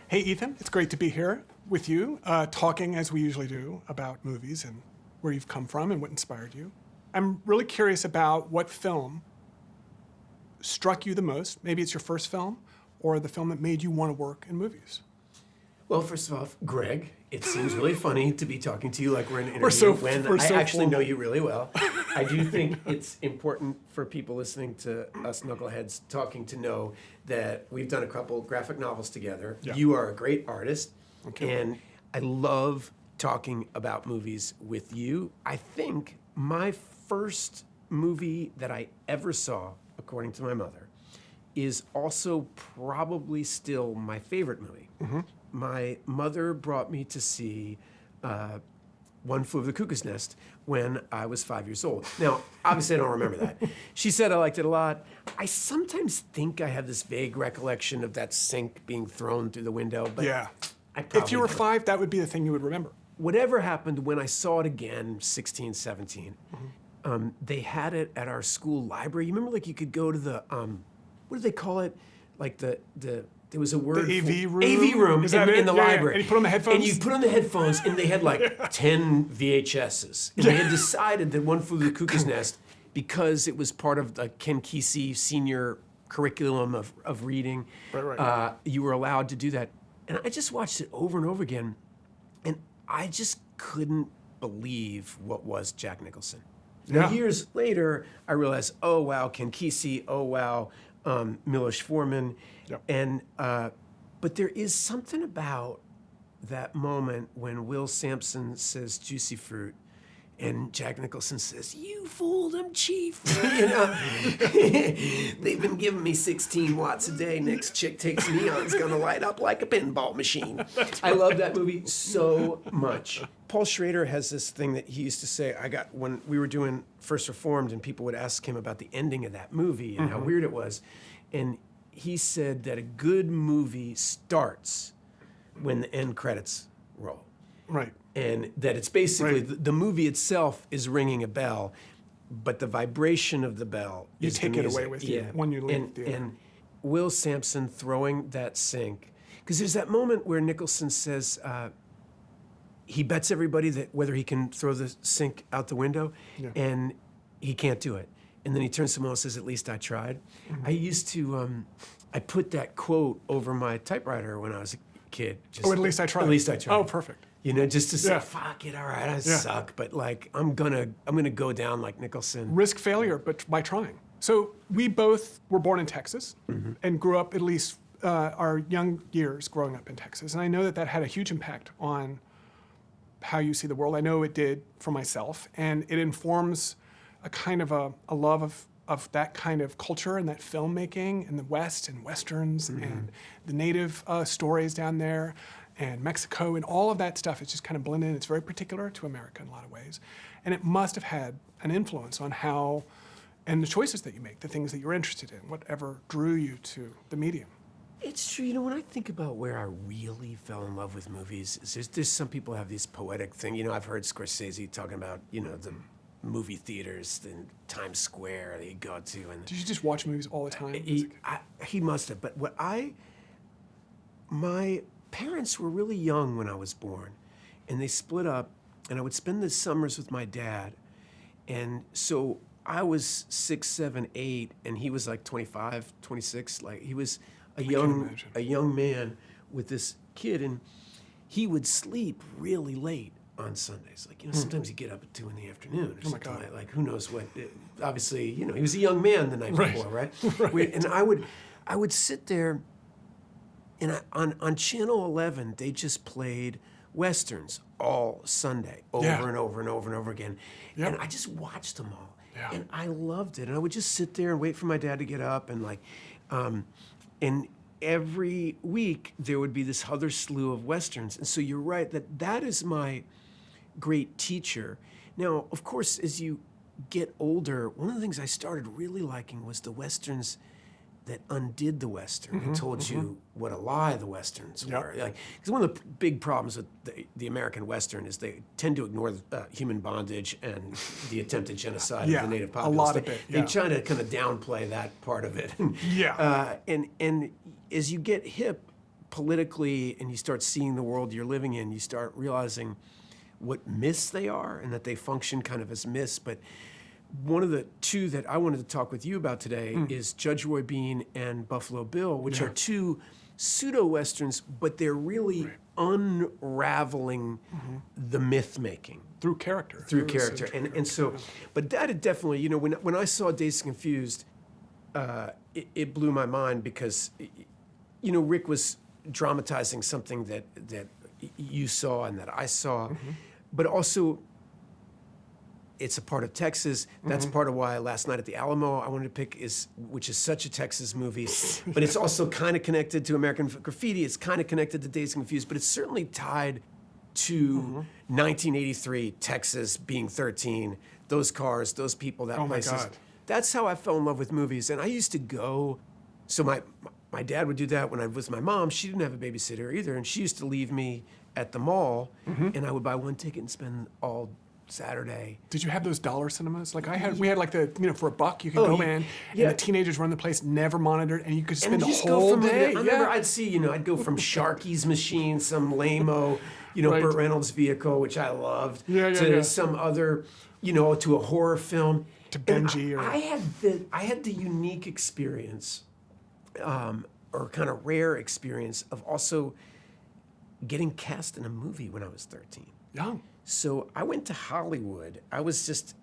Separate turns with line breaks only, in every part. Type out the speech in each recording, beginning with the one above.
Hey, Ethan, it's great to be here with you, talking as we usually do about movies and where you've come from and what inspired you. I'm really curious about what film struck you the most. Maybe it's your first film or the film that made you want to work in movies.
Well, first of all, Greg, it seems really funny to be talking to you like we're in an interview
We're
when I
so
actually know
formal.
you really well. I do think it's important for people listening to us knuckleheads talking to know that we've done a couple graphic novels together.
Yeah.
You are a great artist,
Okay.
and I love talking about movies with you. I think my first movie that I ever saw, according to my mother, is also probably still my favorite movie.
Mm-hmm.
My mother brought me to see One Flew Over the Cuckoo's Nest when I was 5 years old. Now, obviously I don't remember that. She said I liked it a lot. I sometimes think I have this vague recollection of that sink being thrown through the window, but
Yeah.
I probably
If you were
don't.
5, that would be the thing you would remember.
Whatever happened when I saw it again, 16, 17, they had it at our school library. You remember, like, you could go to the, what do they call it? Like there was a word.
The AV room?
AV room
Is that
in the
it? Yeah, yeah.
library.
And you put on the headphones?
And you put on the headphones, and they had like 10 VHSs. And they had decided that One Flew Over the Cuckoo's Nest, because it was part of the Ken Kesey senior curriculum of reading,
Right.
you were allowed to do that. And I just watched it over and over again, and I just couldn't believe what was Jack Nicholson. Now,
Yeah.
years later, I realized, oh, wow, Ken Kesey, oh, wow, Milos Forman.
Yep.
And, but there is something about that moment when Will Sampson says juicy fruit and Jack Nicholson says, "You fooled him, Chief." You know, they've been giving me 16 watts a day. Next chick takes me on, it's gonna light up like a pinball machine. I love that movie so much. Paul Schrader has this thing that he used to say, when we were doing First Reformed and people would ask him about the ending of that movie and how weird it was. And he said that a good movie starts when the end credits roll.
Right.
And that it's basically,
Right.
the movie itself is ringing a bell, but the vibration of the bell
You
is the
take it away
music.
with you when you leave the theater.
And Will Sampson throwing that sink, because there's that moment where Nicholson says, he bets everybody that whether he can throw the sink out the window,
Yeah.
and he can't do it. And then he turns to someone else and says, "At least I tried." I used to, I put that quote over my typewriter when I was a kid. Just,
Oh, at least I tried.
At least I tried.
Oh, perfect.
You know, just to say,
Yeah.
fuck it, all right, I suck, but like, I'm gonna go down like Nicholson.
Risk failure, but by trying. So we both were born in Texas and grew up, at least our young years growing up in Texas. And I know that had a huge impact on how you see the world. I know it did for myself. And it informs a kind of a love of that kind of culture and that filmmaking in the West and Westerns and the native stories down there and Mexico and all of that stuff. It's just kind of blended in. It's very particular to America in a lot of ways. And it must have had an influence on how, and the choices that you make, the things that you're interested in, whatever drew you to the medium.
It's true, you know, when I think about where I really fell in love with movies, there's some people have this poetic thing. You know, I've heard Scorsese talking about, you know, the movie theaters in Times Square that you go to. And
Did you just watch movies all the time?
he must have, but my parents were really young when I was born, and they split up, and I would spend the summers with my dad. And so I was 6, 7, 8, and he was like 25, 26. Like, he was a young man with this kid, and he would sleep really late on Sundays. Like, you know, sometimes he'd get up at 2 in the afternoon or something.
God.
Like, who knows what. Obviously, you know, he was a young man the night before, right? And I would sit there, and on Channel 11, they just played Westerns all Sunday, over and over and over and over again.
Yep.
And I just watched them all.
Yeah.
And I loved it. And I would just sit there and wait for my dad to get up, and like, and every week there would be this other slew of Westerns. And so you're right, that is my great teacher. Now, of course, as you get older, one of the things I started really liking was the Westerns that undid the Western and told you what a lie the Westerns
Yep.
were. Because one of the big problems with the American Western is they tend to ignore human bondage and the attempted genocide
Yeah,
of the native
a
populace.
lot of it,
They
yeah.
try to kind of downplay that part of it.
Yeah.
And as you get hip politically and you start seeing the world you're living in, you start realizing what myths they are and that they function kind of as myths. But one of the two that I wanted to talk with you about today is Judge Roy Bean and Buffalo Bill, which are two pseudo-Westerns, but they're really unraveling the myth-making.
Through character.
Through character. And so, but that had definitely, you know, when I saw Dazed and Confused, it blew my mind because, you know, Rick was dramatizing something that you saw and that I saw, but also it's a part of Texas. That's part of why Last Night at the Alamo I wanted to pick which is such a Texas movie, but it's also kind of connected to American Graffiti. It's kind of connected to Dazed and Confused, but it's certainly tied to 1983 Texas being 13. Those cars, those people, that places.
God.
That's how I fell in love with movies. And I used to go. So my dad would do that when I was with my mom. She didn't have a babysitter either, and she used to leave me at the mall, and I would buy one ticket and spend all Saturday.
Did you have those dollar cinemas? Like we had like the, you know, for $1 you could go in, and the teenagers run the place, never monitored, and you could spend the whole day.
I remember I'd go from Sharky's machine, some lame-o, you know,
Right.
Burt Reynolds vehicle, which I loved,
Yeah,
to some other, you know, to a horror film.
To
And
Benji
I had the unique experience, or kind of rare experience of also getting cast in a movie when I was 13.
Young.
So I went to Hollywood. I was just,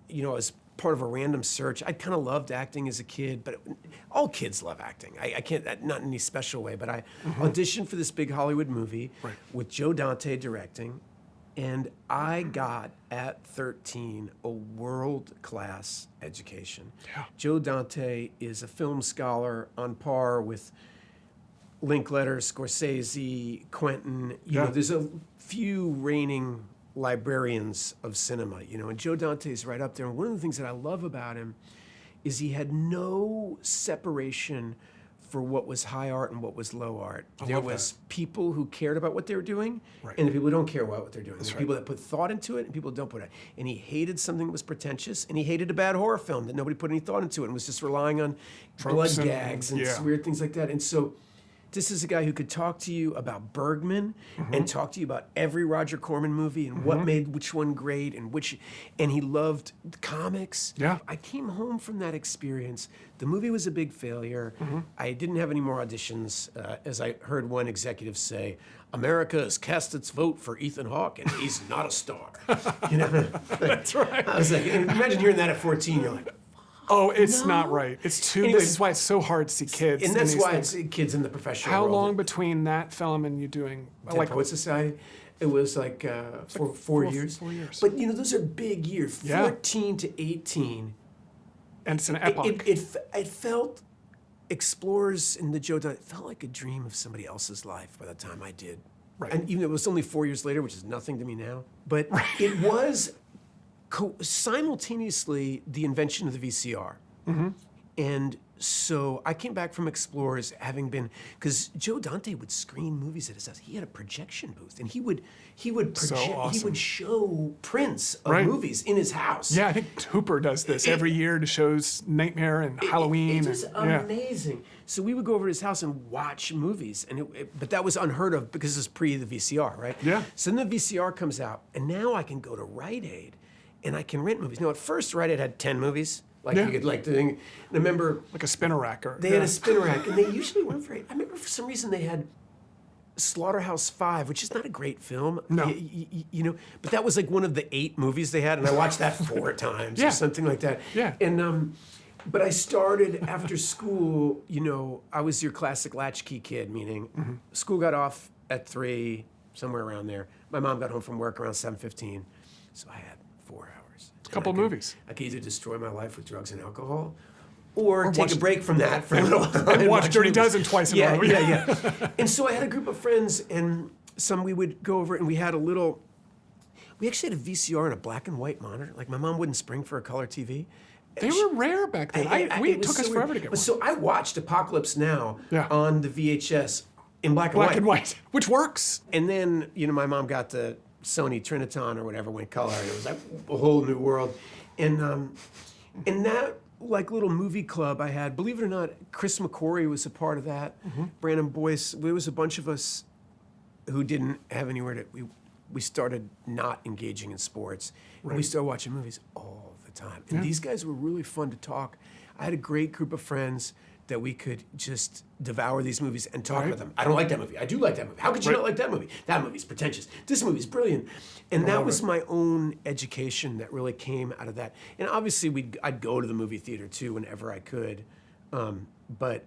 you know, as part of a random search. I kind of loved acting as a kid, but all kids love acting. I can't, not in any special way, but I auditioned for this big Hollywood movie with Joe Dante directing, and I got, at 13, a world-class education.
Yeah.
Joe Dante is a film scholar on par with Linklater, Scorsese, Quentin. You know, there's a few reigning librarians of cinema, you know, and Joe Dante's right up there. And one of the things that I love about him is he had no separation for what was high art and what was low art. There was people who cared about what they were doing, and the people who don't care about what they're doing. There's people that put thought into it and people who don't put it. And he hated something that was pretentious, and he hated a bad horror film that nobody put any thought into it and was just relying on blood gags and weird things like that. And so this is a guy who could talk to you about Bergman and talk to you about every Roger Corman movie and what made which one great and he loved comics.
Yeah.
I came home from that experience. The movie was a big failure. I didn't have any more auditions. As I heard one executive say, America has cast its vote for Ethan Hawke and he's not a star. You know?
That's right.
I was like, imagine hearing that at 14, you're like,
Oh, it's not right. It's too.
Anyway,
this is why it's so hard to see kids.
and that's
in these
why
things.
it's kids in the professional
How
world.
long between that film and you doing
Like Poet Society? It was like four years.
4 years.
But you know, those are big years.
Yeah.
14 to 18.
And it's an epoch.
It felt, Explorers in the Joe Dante, it felt like a dream of somebody else's life by the time I did.
Right.
And even though it was only 4 years later, which is nothing to me now. But it was simultaneously the invention of the VCR. And so I came back from Explorers having been, because Joe Dante would screen movies at his house. He had a projection booth, and he would project,
awesome.
he would show prints of movies in his house.
Yeah, I think Hooper does this every year to shows Nightmare and Halloween.
It was amazing. So we would go over to his house and watch movies, and but that was unheard of because it was pre the VCR, right?
Yeah.
So then the VCR comes out, and now I can go to Rite Aid, and I can rent movies. Now at first, Rite Aid had 10 movies. Like you could and I remember
Like a spinner rack.
they had a spinner rack, and they usually weren't very. I remember for some reason they had Slaughterhouse 5, which is not a great film.
No.
You know, but that was like one of the 8 movies they had, and I watched that 4 times or something like that.
Yeah.
And but I started after school. You know, I was your classic latchkey kid, meaning school got off at 3, somewhere around there. My mom got home from work around 7:15, so I had 4 hours.
A couple of movies.
I could either destroy my life with drugs and alcohol, or take a break from that for a little while.
And watch Dirty
movies.
Dozen twice in a row.
Yeah. And so I had a group of friends, and we would go over, and we actually had a VCR and a black and white monitor. Like my mom wouldn't spring for a color TV.
They were rare back then. It took us forever to get one.
So I watched Apocalypse Now
Yeah.
on the VHS in black and
Black
white.
and white, which works.
And then, my mom got the Sony Triniton or whatever, went color, and it was like a whole new world. And that like little movie club I had, believe it or not, Chris McQuarrie was a part of that. Brandon Boyce, there was a bunch of us who didn't have anywhere to, we started not engaging in sports. And we started watching movies all the time. And these guys were really fun to talk. I had a great group of friends that we could just devour these movies and talk about them. I don't like that movie. I do like that movie. How could you not like that movie? That movie's pretentious. This movie's brilliant. And that was my own education that really came out of that. And obviously, I'd go to the movie theater too whenever I could. But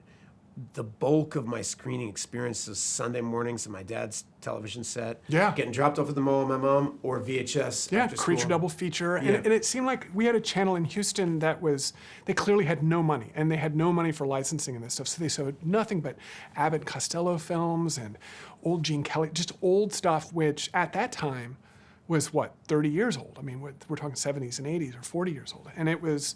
the bulk of my screening experience was Sunday mornings at my dad's television set.
Yeah.
Getting dropped off at the mall with my mom or VHS
Yeah,
after
Creature
school.
double feature.
Yeah.
And it seemed like we had a channel in Houston that they clearly had no money, and they had no money for licensing and this stuff. So they showed nothing but Abbott and Costello films and old Gene Kelly, just old stuff, which at that time was 30 years old. I mean, we're talking 70s and 80s or 40 years old. And it was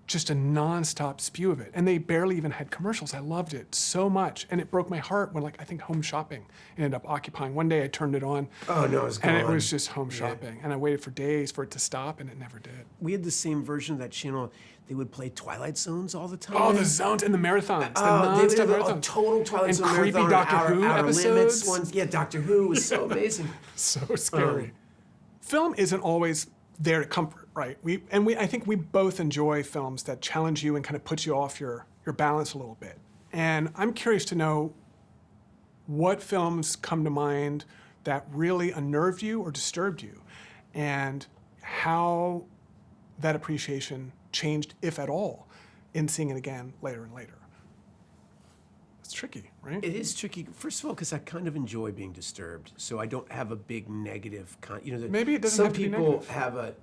just a nonstop spew of it. And they barely even had commercials. I loved it so much. And it broke my heart when, I think Home Shopping ended up occupying. One day I turned it on.
Oh, no, it was gone.
And it was just Home Shopping. And I waited for days for it to stop, and it never did.
We had the same version of that channel. They would play Twilight Zones all the time.
Oh, the zones and the marathons. The
they
nonstop
did a
marathons.
total Twilight
And
Zone
creepy
marathon,
Doctor Who
Outer
episodes.
Limits ones. Yeah, Doctor Who was so amazing.
So scary. Film isn't always there to comfort, right? I think we both enjoy films that challenge you and kind of put you off your balance a little bit. And I'm curious to know what films come to mind that really unnerved you or disturbed you, and how that appreciation changed, if at all, in seeing it again later and later. It's tricky, right?
It is tricky. First of all, because I kind of enjoy being disturbed, so I don't have a big negative.
Maybe it doesn't
some
have to be
people
negative.
have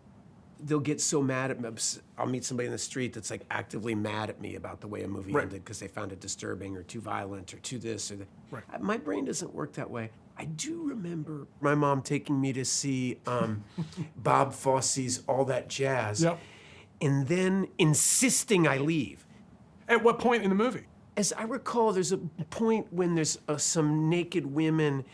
they'll get so mad at me. I'll meet somebody in the street that's like actively mad at me about the way a movie ended because they found it disturbing or too violent or too this or that.
Right.
My brain doesn't work that way. I do remember my mom taking me to see Bob Fosse's All That Jazz, and then insisting I leave.
At what point in the movie?
As I recall, there's a point when there's some naked women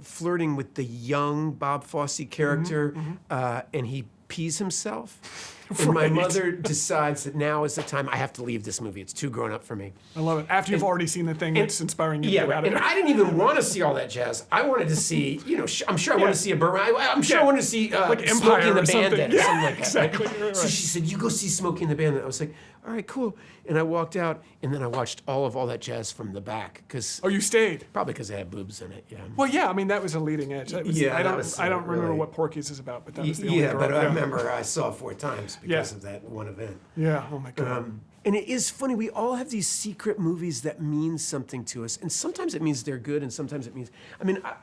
flirting with the young Bob Fosse character, and he pees himself. And my mother decides that now is the time I have to leave this movie. It's too grown up for me.
I love it. After you've already seen the thing that's inspiring you to get out of
and
it.
I didn't even want to see All That Jazz. I wanted to see, I'm sure I wanted to see a Burma. I'm sure I wanted to see
Like
Smokey
Empire
and the
or something.
Bandit or something like that.
Exactly.
Right? So she said, you go see Smokey and the Bandit. I was like, all right, cool. And I walked out, and then I watched all That Jazz from the back.
Oh, you stayed?
Probably because they had boobs in it, yeah.
Well, yeah, I mean, that was a leading edge. That was,
Yeah,
I
that was
don't remember
really-
what Porky's is about, but that was the only girl.
But I remember I saw it 4 times because
Yeah.
of that one event.
Yeah, oh my God.
And it is funny, we all have these secret movies that mean something to us. And sometimes it means they're good, and sometimes it means,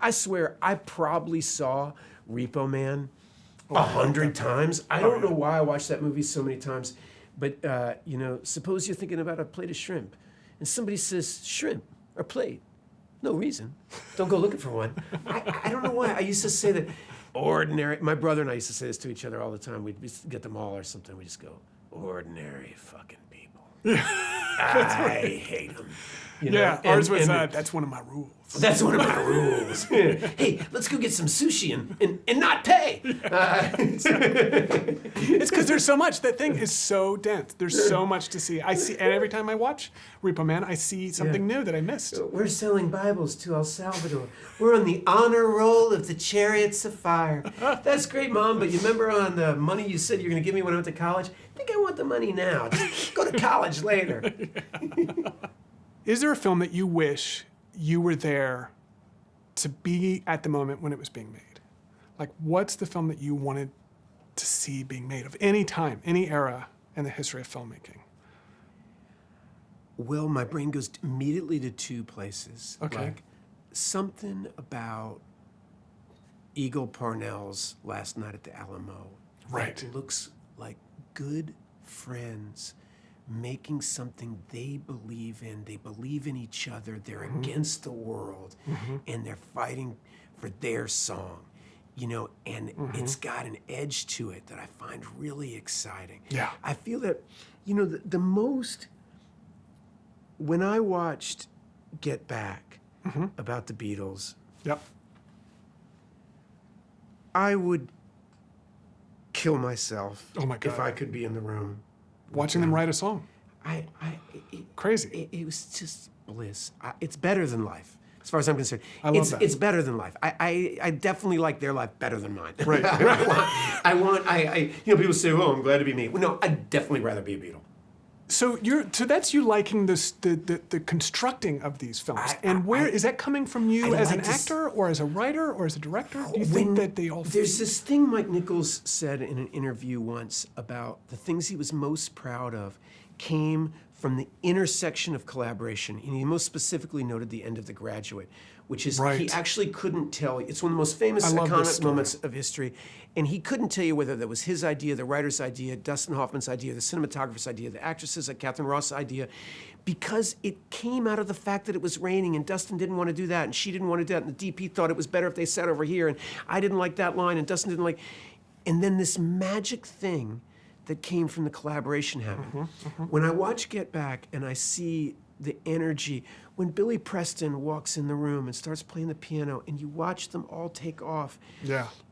I swear, I probably saw Repo Man 100 times. I don't know why I watched that movie so many times. But, suppose you're thinking about a plate of shrimp, and somebody says shrimp or plate. No reason. Don't go looking for one. I don't know why. I used to say that ordinary. My brother and I used to say this to each other all the time. We'd get the mall or something. We just go, ordinary fucking people. I hate them.
Ours was, that's one of my rules.
That's one of my rules. Hey, let's go get some sushi and not pay.
It's because there's so much. That thing is so dense. There's so much to see. And every time I watch Repo Man, I see something new that I missed.
We're selling Bibles to El Salvador. We're on the honor roll of the Chariots of Fire. That's great, Mom, but you remember on the money you said you were going to give me when I went to college? I think I want the money now. Just go to college later.
Is there a film that you wish you were there to be at the moment when it was being made? Like, what's the film that you wanted to see being made of any time, any era in the history of filmmaking?
Well, my brain goes immediately to 2 places.
Okay.
Like something about Eagle Pennell's Last Night at the Alamo.
Right.
That looks like good friends making something they believe in. They believe in each other. They're against the world, and they're fighting for their song. and it's got an edge to it that I find really exciting.
Yeah.
I feel that, the most, when I watched Get Back about the Beatles,
Yep.
I would kill myself
Oh my God.
if I could be in the room.
Watching them write a song. Crazy.
It was just bliss. It's better than life, as far as I'm concerned.
I love that.
It's better than life. I definitely like their life better than mine.
Right.
People say, "Oh, I'm glad to be me." Well, no, I'd definitely rather be a Beatle.
So that's you liking this the constructing of these films. Is that coming from you as an actor or as a writer or as a director? Do you think that they all
There's this thing Mike Nichols said in an interview once about the things he was most proud of came from the intersection of collaboration. And he most specifically noted the end of The Graduate, which is he actually couldn't tell. It's one of the most famous iconic moments of history. And he couldn't tell you whether that was his idea, the writer's idea, Dustin Hoffman's idea, the cinematographer's idea, the actress's, Catherine Ross's idea, because it came out of the fact that it was raining and Dustin didn't want to do that and she didn't want to do that and the DP thought it was better if they sat over here and I didn't like that line and Dustin didn't like. And then this magic thing that came from the collaboration happened. When I watch Get Back and I see the energy, when Billy Preston walks in the room and starts playing the piano and you watch them all take off,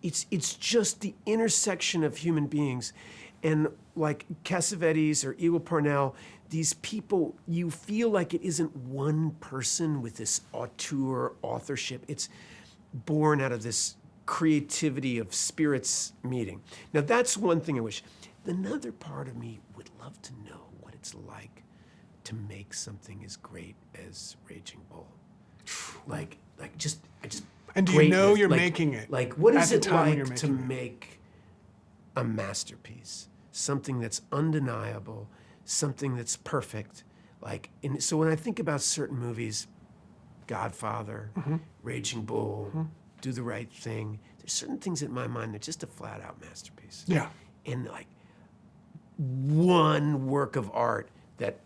it's just the intersection of human beings. And like Cassavetes or Eagle Pennell, these people, you feel like it isn't one person with this auteur authorship. It's born out of this creativity of spirits meeting. Now that's one thing I wish. Another part of me would love to know what it's like to make something as great as Raging Bull. I just.
And do you know you're making it?
Like, what is it
like
to make a masterpiece? Something that's undeniable, something that's perfect. So when I think about certain movies, Godfather, Raging Bull, Do the Right Thing, there's certain things in my mind that are just a flat-out masterpiece.
Yeah.
And one work of art that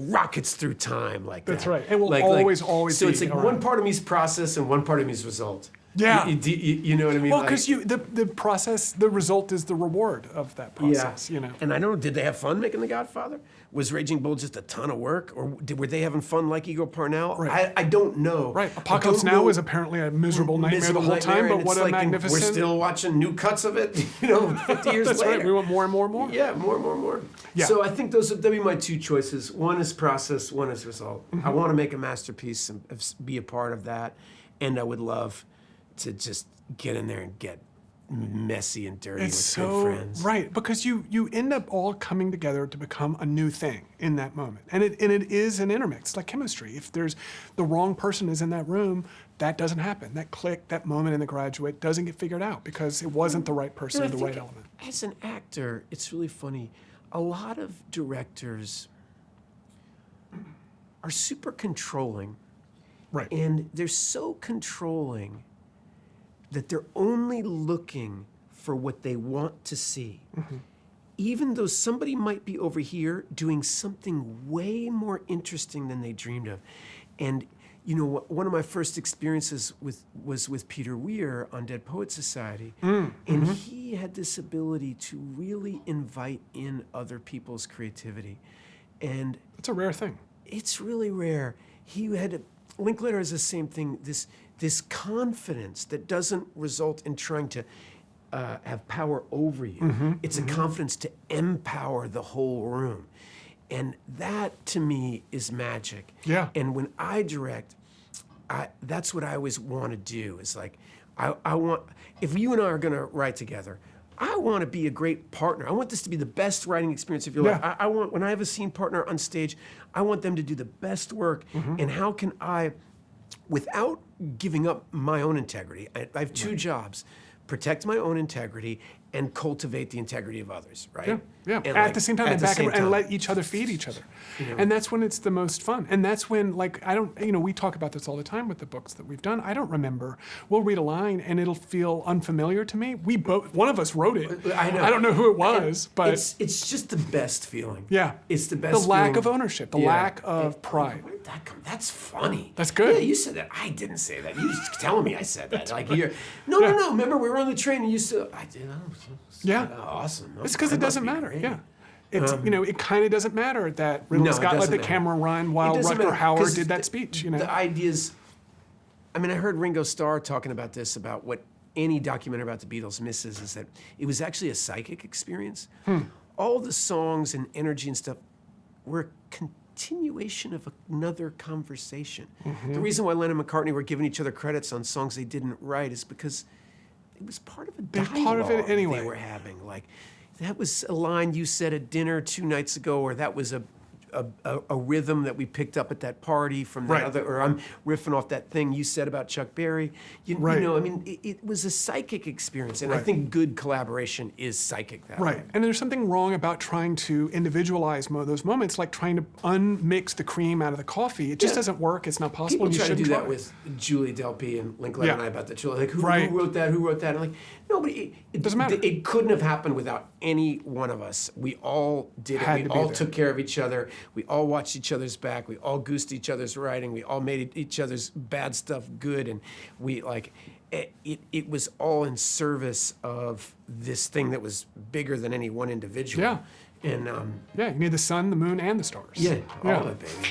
rockets through time like that.
That's right. It will always
so
be
it's like
around.
one part of me's process and one part of me's result.
Yeah.
You know what I mean?
Well, because the process, the result is the reward of that process.
And I don't know, did they have fun making The Godfather? Was Raging Bull just a ton of work? Or were they having fun like Eagle Pennell?
Right.
I don't know.
Right. Apocalypse Now was apparently a miserable nightmare the whole time, but what a magnificent...
We're still watching new cuts of it, 50 years
That's
later.
right. We want more and more and more.
Yeah, more.
Yeah.
So I think that'd be my two choices. One is process, one is result. I want to make a masterpiece and be a part of that. And I would love to just get in there and get messy and dirty with good friends.
Right, because you end up all coming together to become a new thing in that moment. And it is an intermix, like chemistry. If there's the wrong person is in that room, that doesn't happen. That click, that moment in The Graduate doesn't get figured out because it wasn't the right person or the right element.
As an actor, it's really funny. A lot of directors are super controlling.
Right.
And they're so controlling that they're only looking for what they want to see. Even though somebody might be over here doing something way more interesting than they dreamed of. And one of my first experiences was with Peter Weir on Dead Poets Society. And he had this ability to really invite in other people's creativity. And
it's a rare thing.
It's really rare. Linklater has the same thing, this confidence that doesn't result in trying to have power over you. It's a confidence to empower the whole room. And that, to me, is magic.
Yeah.
And when I direct, that's what I always want to do. Is like, I want, if you and I are going to write together, I want to be a great partner. I want this to be the best writing experience of your life. I want, when I have a scene partner on stage, I want them to do the best work. And how can I, without giving up my own integrity, I have two jobs: protect my own integrity and cultivate the integrity of others, right?
Yeah, yeah.
And,
At
like,
the same time,
at
and
the
back
same
and
time.
let each other feed each other. And that's when it's the most fun. And that's when, like, I don't, we talk about this all the time with the books that we've done. I don't remember. We'll read a line and it'll feel unfamiliar to me. We both, one of us wrote it.
I know.
I don't know who it was, but
it's just the best feeling.
yeah,
It's the best
The lack
feeling.
of ownership, the
Yeah.
lack of pride.
Where did that come? That's funny.
That's good.
Yeah, you said that. I didn't say that. You just telling me I said that. Like you're no. Remember we were on the train and you said I did.
Yeah.
Awesome.
It's because
That
it
must
doesn't
be
matter.
great.
Yeah. It's, it kind of doesn't matter that Ridley
No, it
Scott let
doesn't
the
matter.
camera run
It
while
doesn't
Rutger
matter,
Hauer
'cause
did that speech,
The ideas. I mean, I heard Ringo Starr talking about this, about what any documentary about the Beatles misses is that it was actually a psychic experience. All the songs and energy and stuff were a continuation of another conversation. The reason why Lennon and McCartney were giving each other credits on songs they didn't write is because it was part of a dialogue
part of it anyway.
they were having. Like, that was a line you said at dinner 2 nights ago, or that was a rhythm that we picked up at that party from that
Right.
other, or I'm riffing off that thing you said about Chuck Berry. You
Right.
know, I mean, it was a psychic experience, and I
Right.
think good collaboration is psychic that way.
Right. And there's something wrong about trying to individualize those moments, like trying to unmix the cream out of the coffee. It just
Yeah.
doesn't work. It's not possible.
People
and you
try to do
shouldn't
that
try.
with Julie Delpy and Linklater
Yeah.
and I about that. Like, who
Right.
wrote that? Who wrote that? And like, nobody. It
Doesn't matter.
It couldn't have happened without any one of us. We all did
Had
it.
to
We
be
all
there.
took care of each other. We all watched each other's back. We all goosed each other's writing. We all made each other's bad stuff good. And we like, it was all in service of this thing that was bigger than any one individual.
Yeah.
And
Yeah, you need the sun, the moon, and the stars.
yeah, all of it, baby.